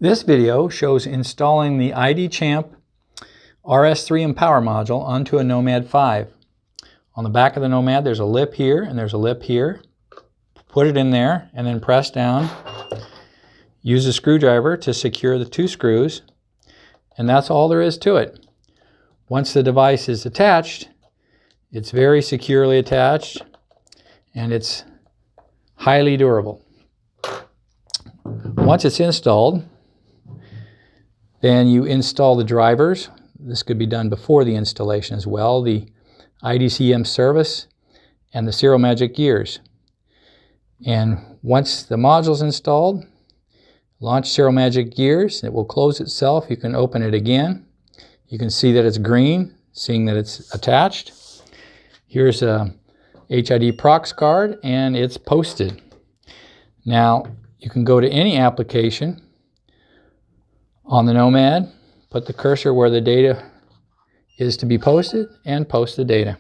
This video shows installing the idChamp RS3 Empower module onto a Nomad 5. On the back of the Nomad there's a lip here and there's a lip here. Put it in there and then press down. Use a screwdriver to secure the two screws, and that's all there is to it. Once the device is attached, it's very securely attached and it's highly durable. Once it's installed, then you install the drivers. This could be done before the installation as well. The IDCM service and the SerialMagic Gears. And once the module is installed, launch SerialMagic Gears. It will close itself. You can open it again. You can see that it's green, seeing that it's attached. Here's a HID Prox card and it's posted. Now you can go to any application on the Nomad, put the cursor where the data is to be posted, and post the data.